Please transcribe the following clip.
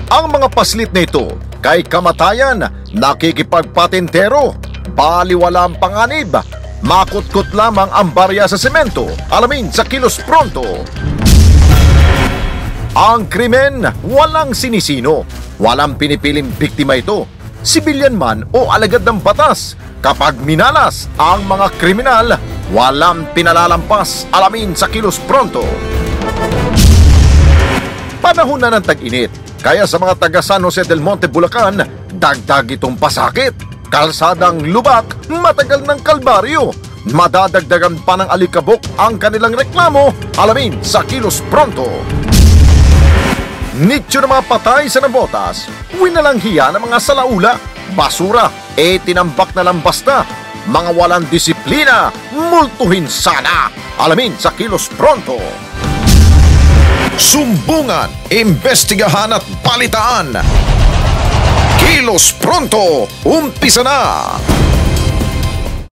Ang mga paslit na ito kay kamatayan nakikipagpatintero, baliwala ang panganib, makutkot lamang ang barya sa semento. Alamin sa Kilos Pronto. Ang krimen, walang sinisino, walang pinipiling biktima ito, sibilyan man o alagad ng batas. Kapag minalas ang mga kriminal, walang pinalalampas. Alamin sa Kilos Pronto. Panahon na ng tag-init, kaya sa mga taga San Jose del Monte, Bulacan, dagdag itong pasakit. Kalsadang lubak, matagal ng kalbaryo. Madadagdagan pa ng alikabok ang kanilang reklamo. Alamin sa Kilos Pronto. Nityo na mga patay sa nabotas, winalang hiya ng mga salaula, basura, tinambak na lang basta. Mga walang disiplina, multuhin sana. Alamin sa Kilos Pronto. Sumbungan, imbestigahan at balitaan. Kilos Pronto, umpisa na!